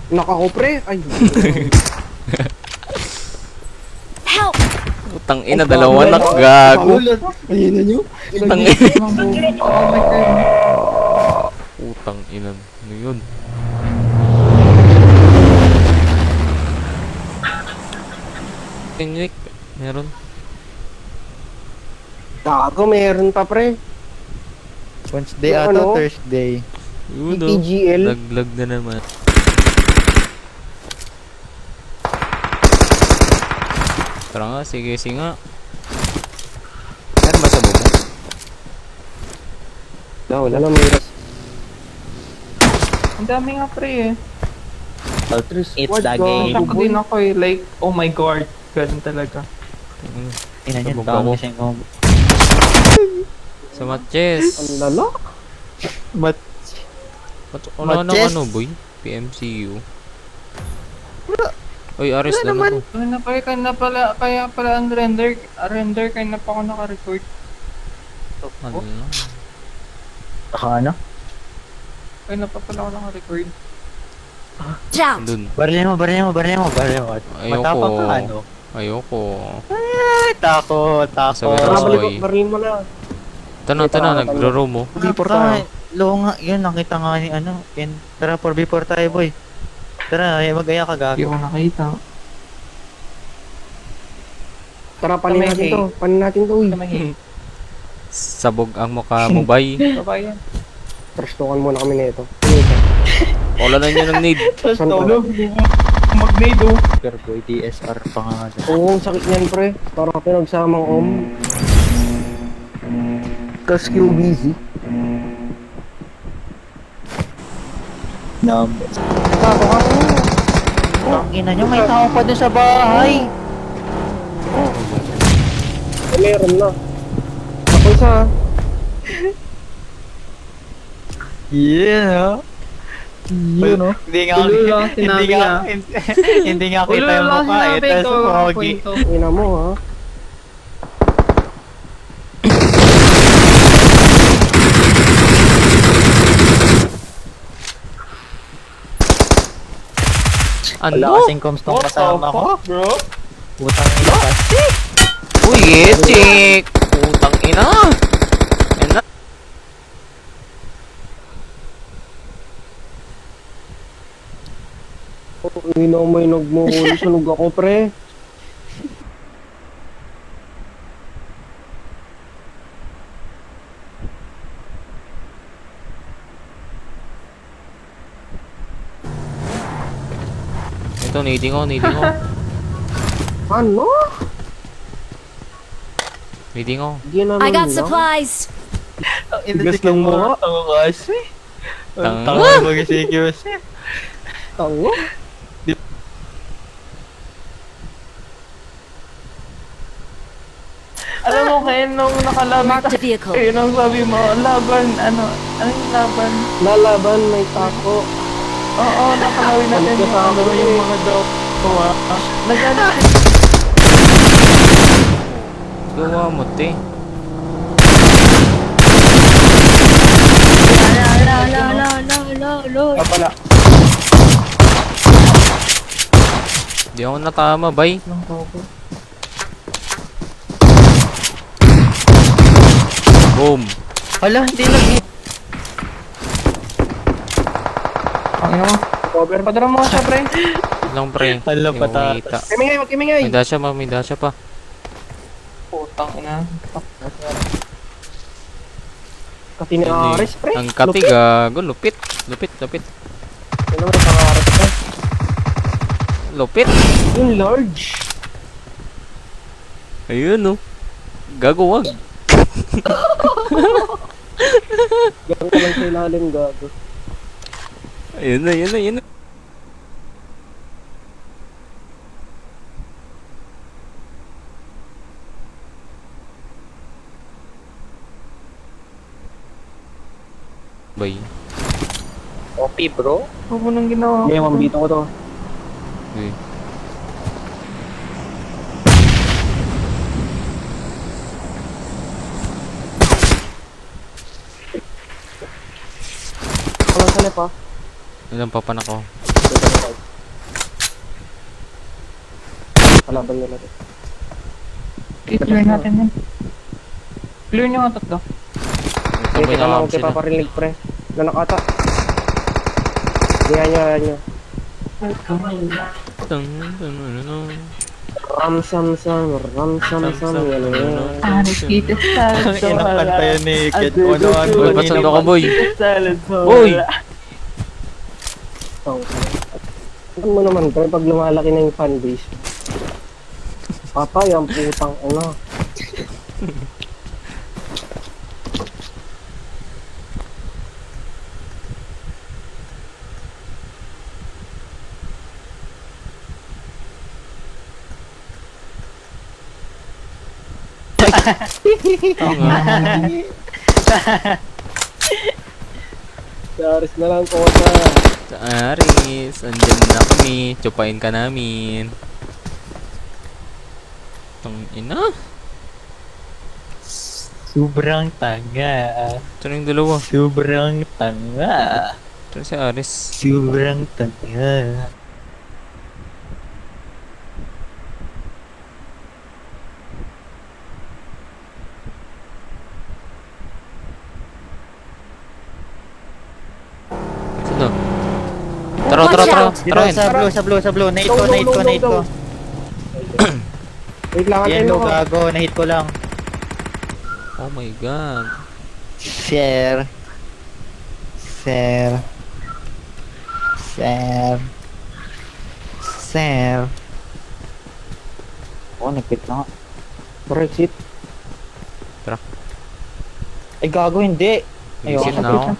Nakako pre. Ay. Help! Utang ina, dalawa na gago. Ayun na nyo. Utang ina. Oh my god. Utang ina. Ano yun? Nick, meron. Gago, meron pa pre. Wednesday Yung ato, ano? Thursday. Yun o. PGL. Laglag na naman. Tara nga, sige nga. Meron ba sa bumo? Wala na, mayroon. Ang dami nga pre eh. It's What the the- game. Shock din ako eh. Like, oh my god. Ganun talaga. Ina niya, Sabog dami ako. kasing kong... Sa matches. Ang lala. But, Ano Matches? ano boy? PMCU. Oy, Ares na naman. Ano na pala, kaya pala ang render, kaya na pa ako naka-record. Ano na? ano? Kaya na pa pala ako naka-record. Watch out! Dun. Baril mo. Ayoko. Matapang ka, ano? Ayoko. Ay, takot. Sabi Tara, Ross, balik boy. barilin mo na. Tana, nagro-roam mo. Before Tara, tayo. loko nga, yun, nakita nga ni ano. Tara, 4v4 tayo, boy. Tara, mag-aya ka, Hindi gago. ko nakita. Tara, panin natin Kamay, to. Panin natin to, uy. Kamahin. Sabog ang mukha mo, bay. Babae yan. Trastukan muna kami nito. Wala na niya ng need. Saan pa? Mag-nade oh. Super boy, DSR pa nga. Oo, ang sakit niyan pre. Para pinagsamang Cause Q busy. Numbers. Ang ina nyo, may tao pa dun sa bahay. Meron na. Ako isa. Yeah, yun, no? Hindi nga Ulo lang sinabi niya. hindi nga kita yung mukha eh. Tapos pogi. Ina mo ha. Wala Ano? kasing comms tong kasama ko. bro? Putang ina kasi. Uy, Gechik! Utang ina! Yan na. Ina mo yung nagmuhuli. Sunog ako pre. Ito, nading ko. Ano? Nading ko. Hindi naman I got lang. supplies! Tigas ng mukha. Ako kasi. Tanga. Tanga mo kasi kasi. Tango? Alam mo kayo nung nakalaban Marked a vehicle. kayo nung sabi mo, laban, ano yung laban? Lalaban, may tako. Oo, nakalawin natin yung Kasama ano, eh. yung mga dog. Nagano Gawa mo, te. Kapala. Di ako natama, bay. lang ko. Boom. Hala, hindi lagi. Ang ina mo. Cover. Padara mo siya, pre. Lang, pre. Hala, Hindi ko patatas. makita. Kimingay, wag kimingay. May dasha pa. Putang ina. Kasi ni Ares pre. Ang kati, gago. Lupit. Ano may pangaras pre? Lupit. Yung large. Ayun, oh. Gago, wag. Ganun ka lang sa ilalim gago. Ayun na. Bay. OP, bro. Huwag mo nang ginawa. Hindi, mambito ko to. Okay. Walang salip ha. Ilang papan ako. Ito na, Kalaban nila rin. I-clear natin yan. Clear nyo nga tatlo. Sige, Tambay teka na lang, kami huwag sila. kayo paparinig, pre. Nanakata. Yan nyo. Ram-sam-sam, yan. Aris kita sa Inang kanta yan ni Kid. Ano-ano Boy, ba't sando ka, boy? Boy! Alam mo naman, pre, pag lumalaki na yung fanbase, patay ang putang ina. Daris na lang kota. Sa Aris, andyan na kami. Tsupain ka namin. Tang ina. Sobrang tanga. Ito na yung dalawa. Sobrang tanga. Ito na si Aris. Sobrang tanga. Sino? Tara. Dito sa blue. Nate ko. Wait lang, antayin Yellow mo ko. gago, nahit ko lang. Oh my god. Share. Oh, nagpit na nga. Brexit. Ay, gago, hindi. Exit na ako.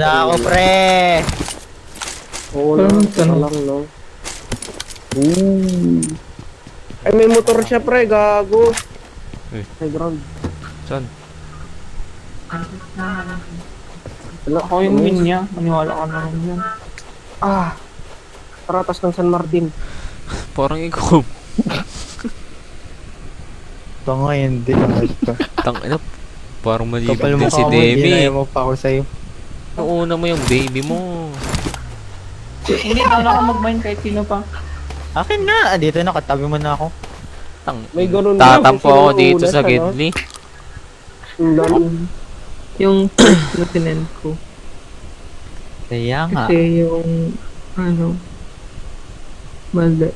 Na ako, pre. Oo na, lang, no. Ay, may motor siya, pre, gago. Ay, ground. Saan? Ako yung win niya. Maniwala ka na rin yan. Paratas ng San Martin. Parang ikaw. Tanga, hindi. Tang ina. Parang malibig Kapal mo din si ka mo, Demi. ginaya mo pa ako sa'yo. Nauna mo yung baby mo. Hindi na ako mag-mine kahit sino pa. Akin na, dito na, katabi mo na ako. Tang. May ganun Tatampo na, ako kasi dito nauuna sa siya, no? Gedli. Yung first lieutenant ko. Kaya nga. Kasi yung, mali.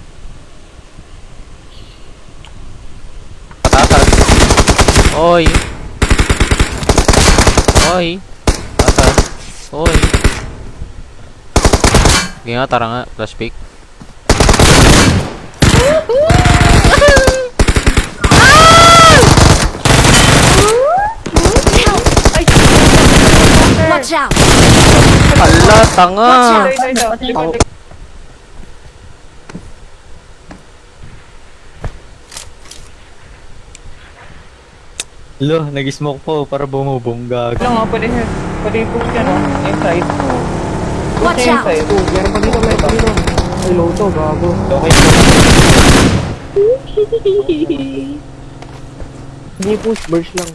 Patatas. Oy. Patatas. Oy. Sige nga, tara nga. Flash pick. Watch out! Ala, tanga. Lo, nag-smoke po para bumubong gago. Lang nga, pwede po siya, no? Inside. Watch out! Meron pa dito. Ay, loto, gago. Okay. Hindi push, burst lang.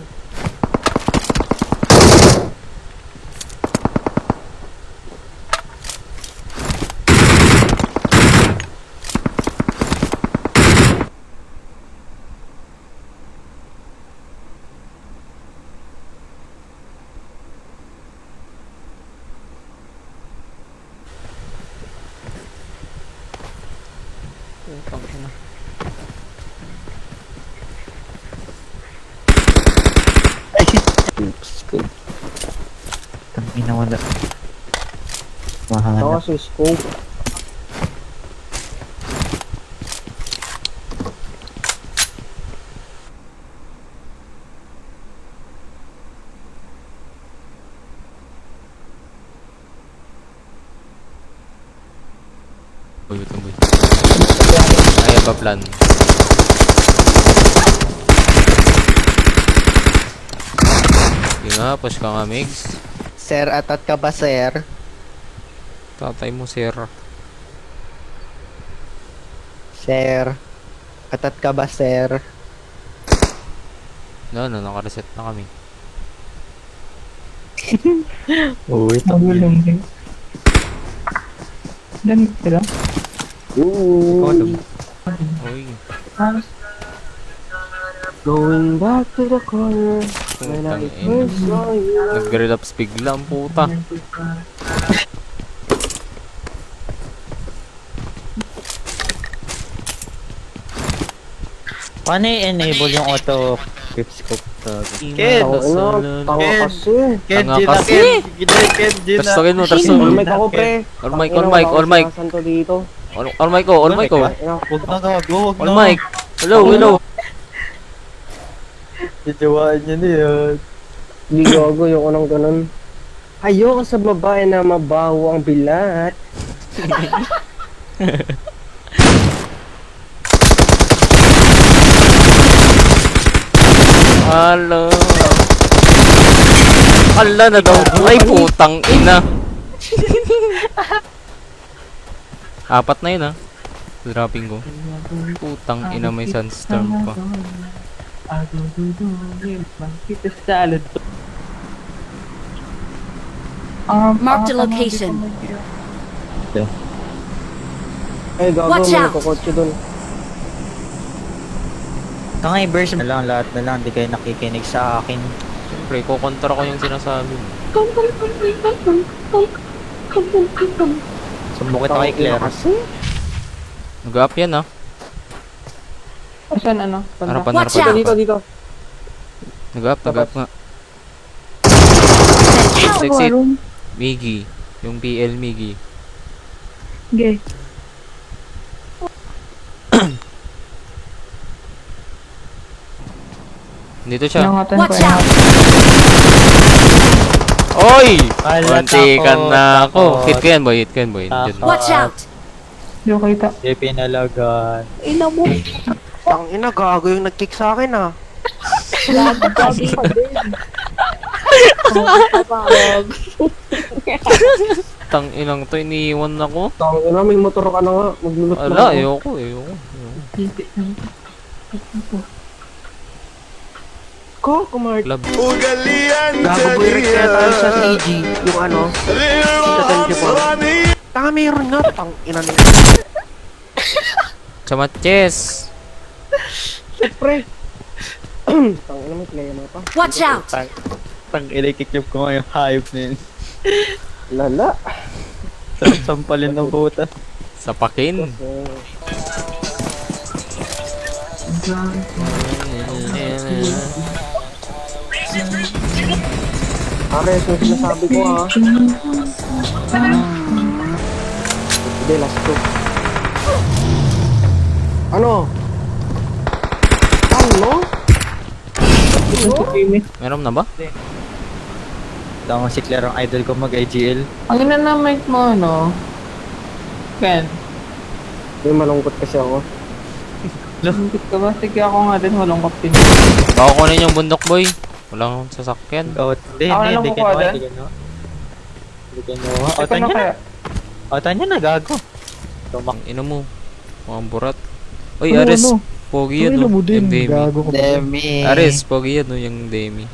Tangina wala. Mahanap. Ako sa scope. Boy, wait lang, boy. I have a plan. Sige nga, push ka nga, Migs. Sir, atat ka ba, sir? Tatay mo, sir. Sir. Atat ka ba, sir? No, naka-reset na kami. Uy, Magulong din. Dan sila. Ooh. Uy. Going back to the corner when I Putang ina. first saw you. Nag-relapse bigla ang puta. Paano i-enable yung auto grip scope? Kid! Tanga kasi. Tanga kasi. Tastokin mo, All tastokin mo. mic ako, pre. All mic, all mic, all mic. Santo dito. All mic ko, all mic ko. Ina, Huwag na gago, huwag All na. mic. Hello, hello. Itawaan niya na yun. Hindi gago yung unang ganun. Ayoko sa babae na mabaho ang bilat. Hello. Ala na daw. Ay, putang ina. Apat na yun ah. Dropping ko. Putang ina, may sunstorm pa. Marked a location. Ay, gago, Watch may out. nakakotse dun. Tanga i-version na lang, lahat na lang, di kayo nakikinig sa akin. Siyempre, kukontra ko yung sinasabi mo. Sumbukit ako kay Claire. Kasi? Nag-up yan ah. Asan ano? Harapan, Watch harapan, out. Dito, harapan. dito. Nag-up nga. Exit. Miggy. Yung PL Miggy. Okay. Dito siya. Ingatan ko Watch yan. out! Oy! Alat Muntikan ako, na ako. takot. Hit ko yan boy, hit ko yan boy. Diyan. Watch out! Hindi ko kita. Di pinalagan. Tang ina, gago yung nag-kick sa akin ah. Tang inang to, iniiwan ako. Tang ina, may motor ka na nga. Maglulot na Ala, ako. ayoko. Ko, kumart. Club. Gago boy, Rick, kaya tayo sa CG. Yung ano, sa 24. Tanga, mayroon nga. Tang ina nila. Chamatches. Siyempre. Tang ina, may play mo pa. Watch out! Tang ilikikip ko ngayong hype na yun. Lala. Sampalin ng puta. Sapakin. Pare, ito yung sinasabi ko ha. Hindi, last two. Ano? Ano? Meron na ba? Tama si Claire ang idol ko mag-IGL. Ang ina na mic mo, no? Ken, May malungkot kasi ako. lumikit ka ba? Sige ako nga din, walang kapin. Baka kunin yung bundok boy. Walang sasakyan. Hindi, Ako na lang hindi kukuha kinuha, din. hindi kinuha. Hindi kinuha. Ito Otan na niya na. kaya. Otan niya na, gago. Ang ina mo. Mga burat. Uy, Ares. Pogi yan no. Yung Demi. Demi. Ares, pogi yan no. Yung Demi.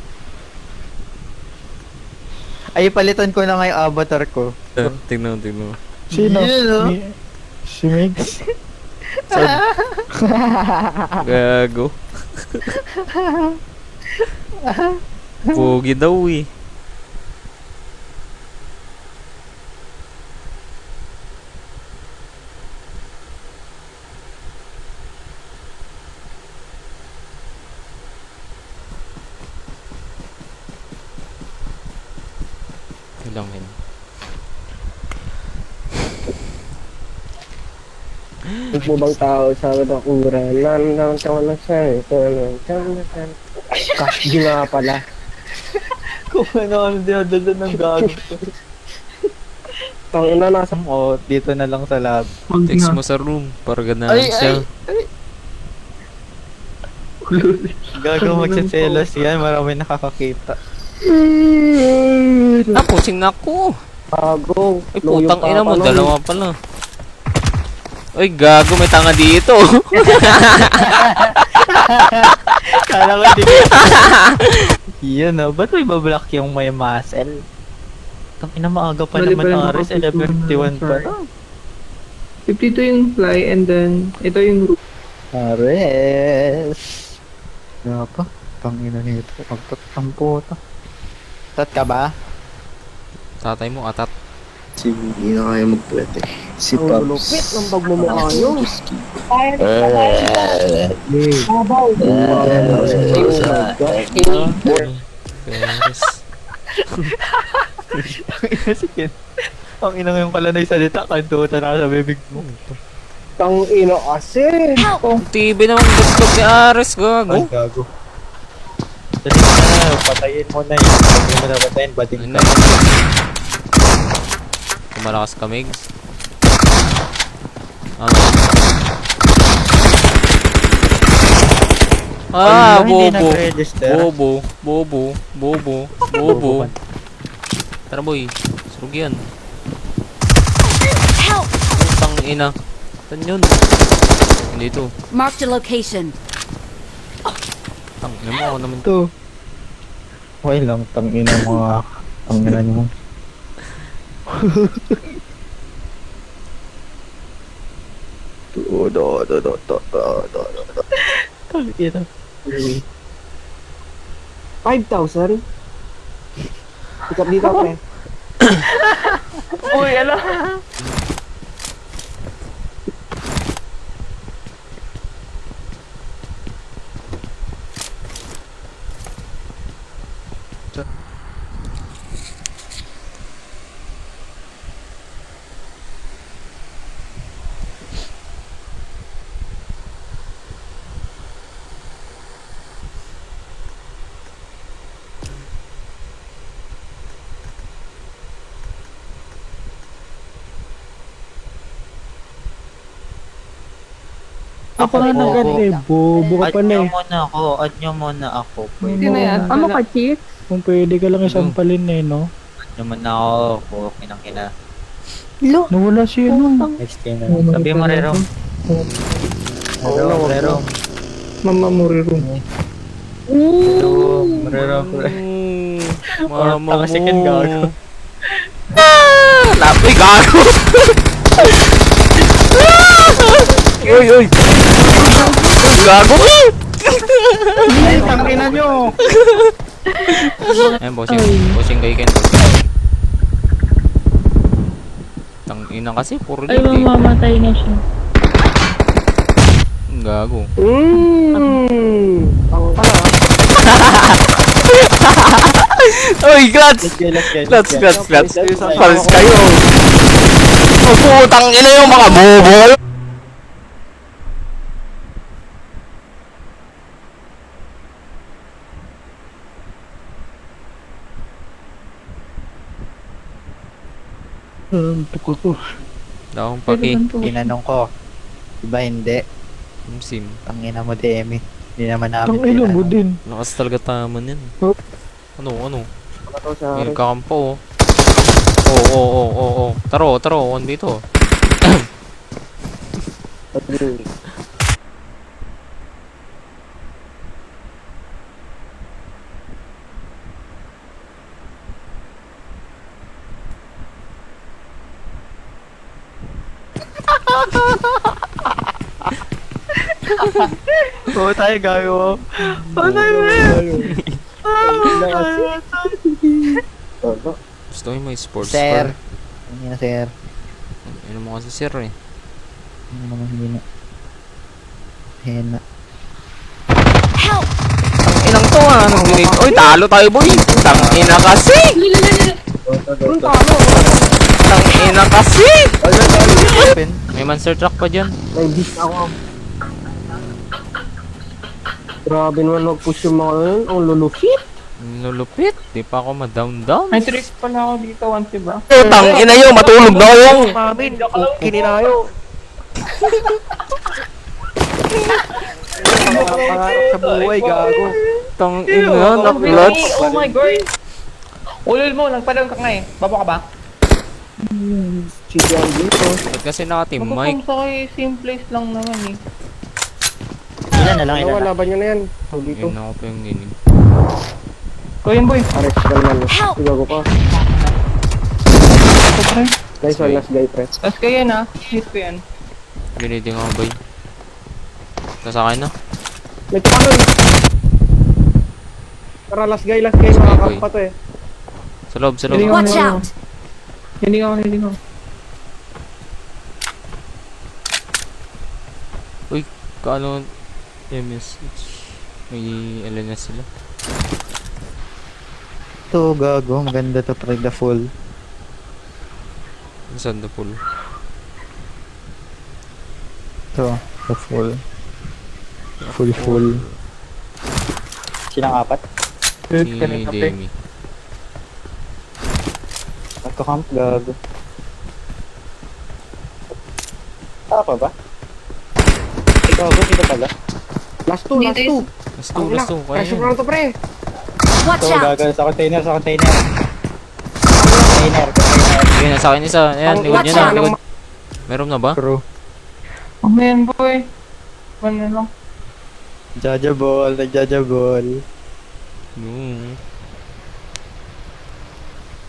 Ay, palitan ko na nga yung avatar ko. Tingnan mo, tingnan mo. Sino? Si Migs. Gago. Pogi daw eh. Ilang yun. Huwag mo bang tao sa bakura? Lang taon na siya. Cash G nga pala. Kung ano dinadala ng gago. Tang ina, nasa O, dito na lang sa lab. Text mo sa room para ganahan siya. Gago magsiselos yan, marami nakakakita. Ah, puching na ako. bago. Ay, putang ina mo. Dalawa pala. Uy, gago. May tanga dito. Kala ko hindi. Yan o, ba't may bablock yung may muscle? Tang ina maaga pa naman ang Ares, 11:51 pa. 52 yung fly and then ito yung roof. Ares. Nga pa. Tangina nito. Ang puta. Tat ka ba? Tatay mo, atat. Si hindi na kaya magpwede. Si Ang Pops. lupit ng pagmumukha nyo. Peres. Si Ken. Ang ina ngayong kalanay salita. Kantuta na sa bibig mo. Tang ina kasi. Ang tibi naman gusto ni Ares, Ay, gago. gago. Dali na, patayin mo na yun. Hindi mo na patayin, bading Ayun na, ka. ayun na. Kumalakas ka, Migs. Ano? Ah, Hindi bobo. nag-register. Bobo. Tara, boy. Surug yan. Help! Putang ina. Saan yun? Hindi ito. Marked a location. Tang ina mo, ako naman. Ito. Okay lang, tangina mga tangina nyo. Tangina. 5,000? Pick up dito, pre. Uy, ala! Ako nga naganda eh. Bobo ka pala eh. Add nyo muna ako. Hindi na yan. Ano ka, chief? Kung pwede ka lang isampalin eh, no? Add nyo muna ako. Kinang-kina. Nawala siya nun. Next game na. Sabi mo, Rerong. Rerong. Mama Murirum. Rerong. Mama mo. Kasi Ken gago. Lapoy, gago. Uy. Gago. Ay, tangina nyo! Ayan, bossing. Bossing kay Ken. Tang ina kasi, puro Ay, liit eh. mamamatay na siya. Gago. Tang ka na. Uy, clutch! Let's go. Clutch. Paris kayo. Putang ina yung mga bobo. Tuko to. Daong paki. Tinanong ko. Diba hindi? Sim. Tangina mo, Demi. Hindi naman namin Tang ilo mo din. Lakas talaga taman yan. Oh. Ano? Ito sa May akin. kakampo oh. Oo. Taro. 1v2. Oo, tayo gago. Gusto mo yung may sports Sir. car? Hindi na, sir. Ano mo kasi sir eh. Hindi naman, hindi na. Hena. Help! Ang inang to ah. Nag-grenade. Uy, talo tayo boy. Tang ina kasi. Tang ina kasi. Open. May monster truck pa dyan. May beast ako. Grabe naman mag-push yung mga yun. Ang lulupit. Nulupit. Di pa ako ma-down. May tricks pala ako dito once, diba? Tang ina yun. Matulog na ako. Amin, kininayo. Pangarap sa buhay, gago. Tang ina. Na-clutch. Oh my god! Ulol mo, nagpadang ka nga eh. Baba ka ba? Chidi ang dito. Ba't kasi naka-team mic? Magkakong sa kay simplest lang naman eh. Ilan na lang, ilan na. Laban nyo na yan. So, dito. Yun ako pa yung dinig. Kuya boy. Ares, kalman mo. Gago ka. Nice one, last guy, pre. Tapos kaya na, hit ko yan. Biniding ako boy. Nasakay na. May tumanon. Tara, last guy, makakapa to eh. Sa loob, sa loob. Watch out! Hindi ako. Kaano MS? May LNS sila. Ito, gago. Maganda to, pre, the full. Saan the pool? Ito, the full. Full. Silang apat? Si Demi. Magkakamp, gago. Apa ba? Ikaw, dito pala. Last two. Last two. Kaya Pressure yun. lang to, pre. Watch Ito, out! gago. Sa container. Container. Sige, nasa akin isa. Ayan, Ang likod nyo watch na. out. Likod. Meron na ba? Crew. Amen, boy. Ano lang. Nagjajabol.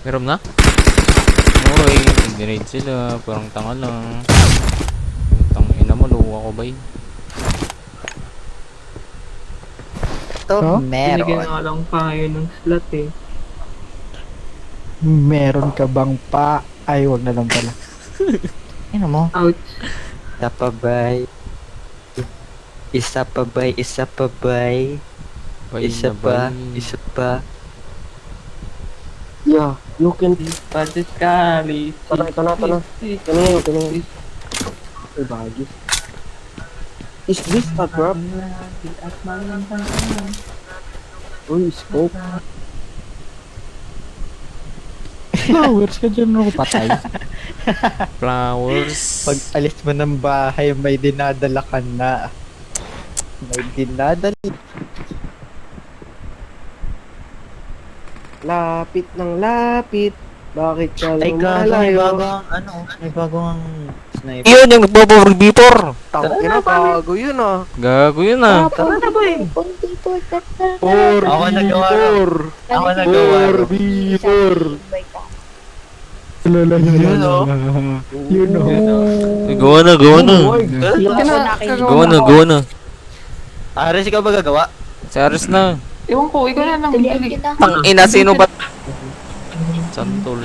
Meron na? Uy, dinade sila. Parang tanga lang. Tangina mo, luwa ko ba yun? Ito, Binigyan nga lang pa ngayon ng slot eh. Meron ka bang pa? Ay, wag na lang pala. Ano mo? Ouch. Isa pa bay. Bay na bay. Yeah, look and Budget ka, Lee. Ito na. Kanina. Ay, bagay. Is this a drop? Uy, scope. Flowers ka dyan ako patay. Flowers. Pag alis mo ng bahay, may dinadala ka na. Lapit ng lapit. Bakit ka Ay, gago. lumalayo? May bagong sniper. Yun, yung nagpo-power Tangina, bago yun ah. Gago yun ah. Tara na ba eh? Ako nagawa. Lala Yun, oh. You know. Gawa na. Gawa na. Ares, ikaw ba gagawa? Saris na. Ewan ko, ikaw na lang. Dali. Tangina, sino ba? Santol.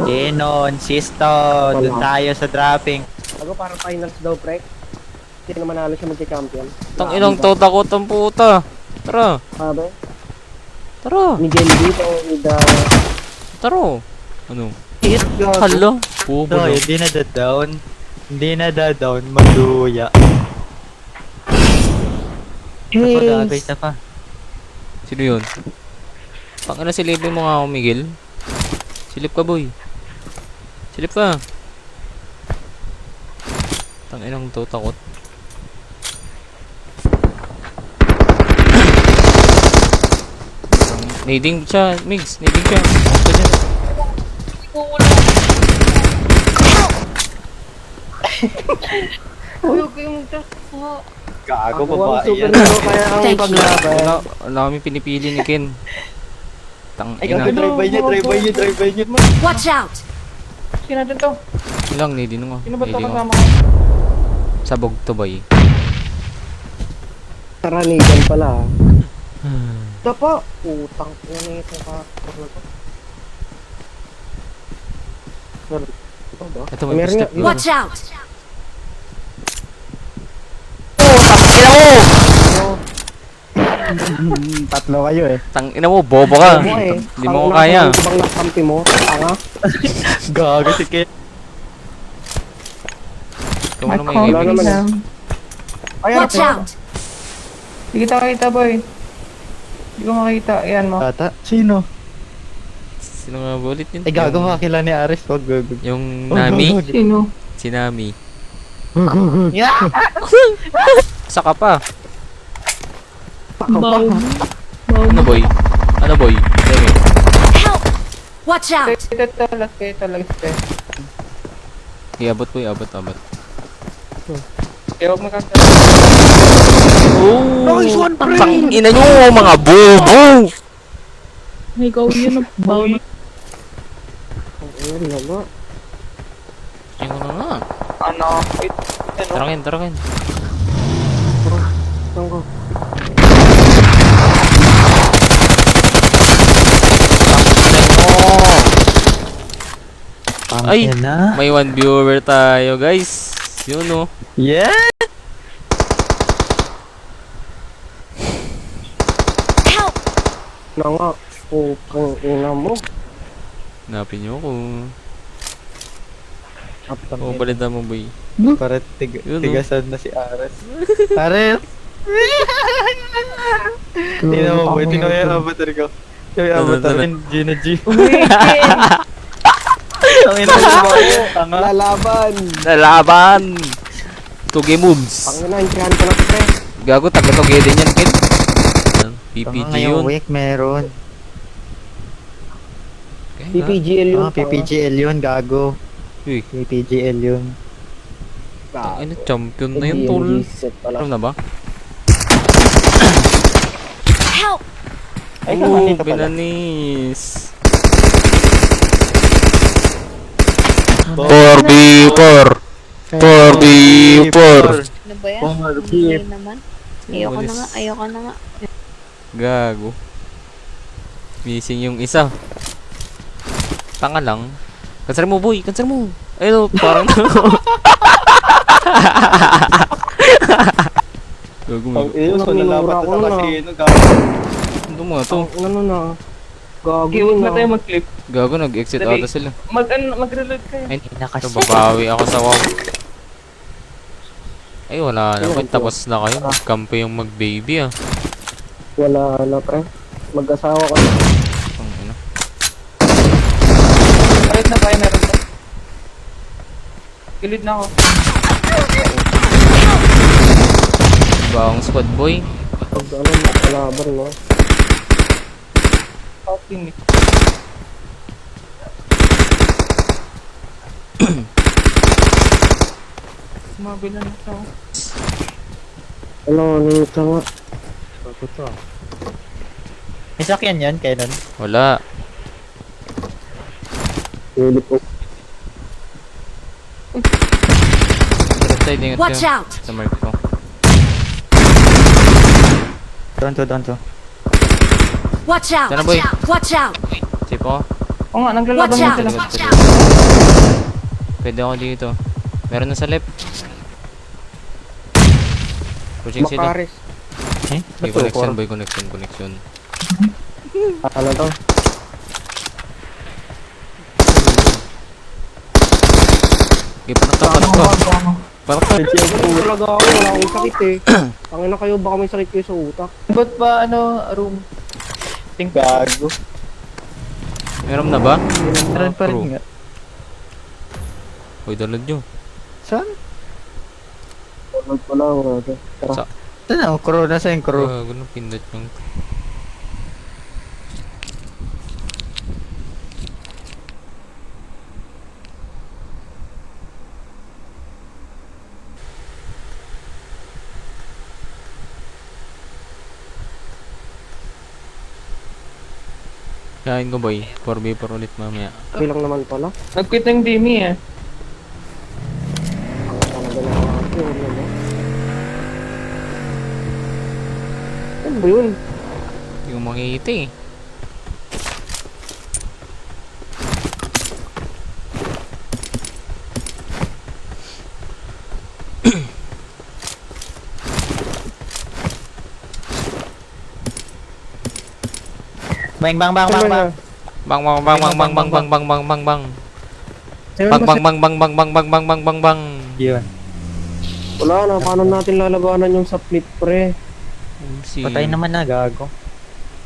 Genon, Sisto, doon tayo sa dropping. Ako para finals daw, pre. Hindi naman manalo siya magka-champion. Tanginang to, takot ang puta. Tara. Sabi? Tara. Tara. Ano? Hala. So, hindi na da-down, maluya. Napagagay na pa. Sino yun? Tangina, silipin mo nga ako, Miguel. Silip ka, boy. Silip ka. Tanginang to, takot. Nading siya, Migs. Nading siya. Off ka dyan. Gago Ako pa ang superhero kaya ang Thank you. paglaban. Wala kami pinipili ni Ken. Ay, gago, Tangina. drive by nyo. Watch out! Sino natin to? Ilang, nading nga. Sino ba to Nading nga. kasama ko? Sabog to, boy. Karanigan pala ah. Dapa! Utang na ito ka. Ito ba? Ito, may Meron step nga. yun. Watch out! Tatlo kayo eh. Tangina mo, bobo ka. Hindi mo ko kaya. Ibang nakampi mo, tanga. Gago si Ken. Ito mo naman Wala yung naman ibig. eh. Ayan, Watch out! Hindi kita makita, boy. Hindi ko makita. Ayan mo. Tata. Sino? Sino nga ba ulit yun? Ay, gago makakila ni Ares. Wag, gago. Yung Nami? Sino? Si Nami. Yeah! Saka pa. Bow. Ano boy? Ano boy? Sige. Help! Watch out! Ito, last. Iabot boy, abot. Kaya huwag magkakita. Oh! Nice one, pre! Tangina nyo, mga bobo! Ikaw yun ang bow. Ayun, lalo. Tingin ko na nga. Ano? Wait. Ano? Tarakin, tarakin. Saan ko? Ay! Yan na. May 1 viewer tayo, guys. Yun, oh. Yeah! Help! Na nga. Pupang ina mo. Hanapin niyo ako. After Oo, balita mo, boy. Para Yun, no? tigasan na si Ares. Ares! Tingnan mo boy, tingnan mo yung avatar ko. Yung avatar ko, Gina G. Ang ina mo tanga. Lalaban! Lalaban! Tuge moves. Pangina, intrihan ko na ito, pre. Gago, taga-tuge din yan, kid. PPG Ngayong yun. week meron. Okay, PPGL yun. PPGL yun, gago. Uy, PPGL yun. ano, champion na yun, tol. Alam na ba? Help! Ay, Oo, kanina pala. binanis. 4v4. 4v4. Ano ba yan? Bummer Hindi beef. naman. Ayoko na nga. Gago. Missing yung isa. Tanga lang. Cancel mo, boy. Cancel mo. Ayun, parang... Gago mo. Ayun, minura ko na. Ano mo nga to? Ano na? Gago Okay, huwag na na. tayo mag-clip. Gago, nag-exit Dali. ata sila. Mag-reload kayo. Ay, ito, babawi ako sa wow. Ay, wala naman. Tapos na kayo. Magkampo yung mag-baby, ah. Wala na, pre. Mag-asawa ko na. Ang ina. Kahit na tayo meron pa. Kilid na ako. Bawang squad, boy. Pag ano, makalaban, no? Outing eh. Sumabila na siya. Ano, nito nga. May sakyan yan, kailan? Wala. Pilip ko. Left side, ingat Watch kayo. out! Sa mark ko. Doon to. Watch out! Sana, boy. Watch out! Safe ako. Oo nga, naglalaban Watch na out! sila. Watch out! Pwede ako dito. Meron na sa left. Pushing sila. Makaris. May connection, boy. Connection. Ano to? Okay, panak ka. Panak ka. Talaga ako, wala akong sakit eh. Ang ina kayo, baka may sakit kayo sa utak. Ba't ba ano, room? Think Gago. Meron na ba? Meron pa True. rin nga. Uy, dalad nyo. Saan? Wala ko lang, brother. Tara. Sa- Saan na? Crew na sa yung crew. Ganun, pindot yung... Kain ko, boy. 4v4 ulit mamaya. Bilang naman pala. Nag-quit ng Dimi eh. Talaga na ako, ano? Ano ba yun? Yung makikita eh. Bang bang bang bang bang. Bang bang bang bang bang bang bang bang bang bang bang. Ayun, Bang basta- bang bang bang bang bang bang bang bang bang bang. Yun. Wala na, paano natin lalabanan yung sa flip, pre? Si... Patay naman na, gago.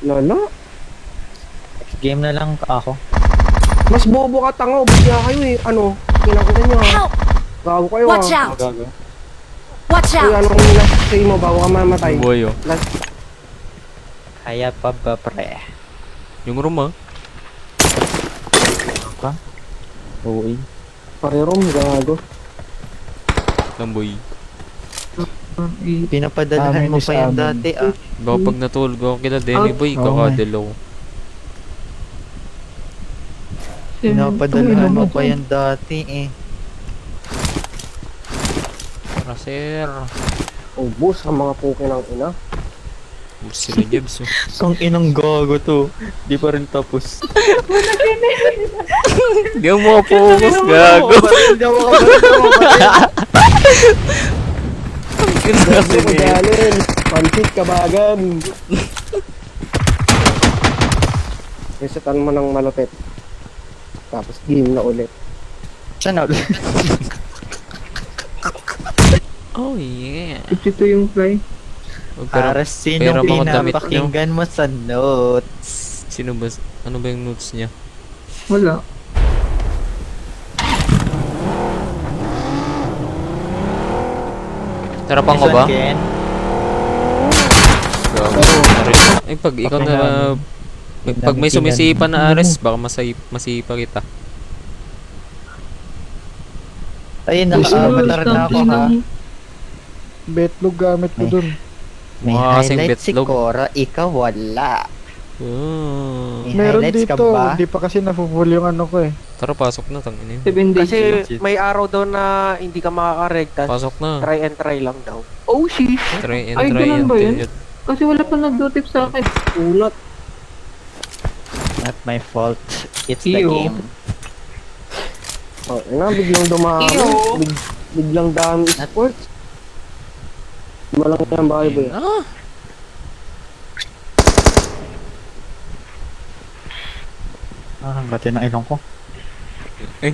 Lala? Game na lang ako. Mas bobo ka, tanga, ubus nga kayo eh. Ano? Kinakuha nyo ah. Help! Gago kayo Watch ah. out! Gago. Watch Uy, out! anong last say mo bago ka mamatay? Boy, oh. Last, Kaya pa ba, pre? Yung room, ah. Oo. pare-rom, gago. Lang, boy. Pinapadalahan Amin mo is pa yan amin. dati ah. Baka pag natulog ako kila Demi, boy, Oo nga eh. kakadilaw. Pinapadala mo pa yan dati eh. Tara, sir. Ubus ang mga puki ng ina. Bus sila, Jebs. Oh. Kung inang gago to. Di pa rin tapos. Hindi ako makapokus, gago. Hindi ako makabalit. Gusto ko dalin. Pansit kabagan. Resetan mo ng malupit. Tapos game na ulit. Sana ulit. Oh, yeah. Ito yung fly. Para Pero sinong mga damit nyo. pinapakinggan mo sa notes? Sino ba? Ano ba yung notes niya? Wala. Tarapan ko This ba? one, Ken? Gago. Ay, pag ikaw na... Pag may sumisipa na Ares, baka masipa kita. Ayun, nakamatar na ako ha. Betlog gamit ko dun. May Mukha kasing highlight si betlog. Cora, ikaw wala. Oh. May Meron highlights ka dito, ba? hindi pa kasi nafufull yung ano ko eh. Tara, pasok na. Tangin 7 days. Kasi may araw daw na hindi ka makakaregtas. Pasok na. Try and try lang daw. Oh, sheesh. Try and Ay, try ganun and ba yun? try. Kasi wala pa nag-do-tip sa akin. Ulat. Not my fault. It's the Ew. game. Oh, ina, biglang dumami. Ew. Biglang dami sports. Malang yan bakit ba yan? Ah! Ah, ang gati ng ilong ko. Ay,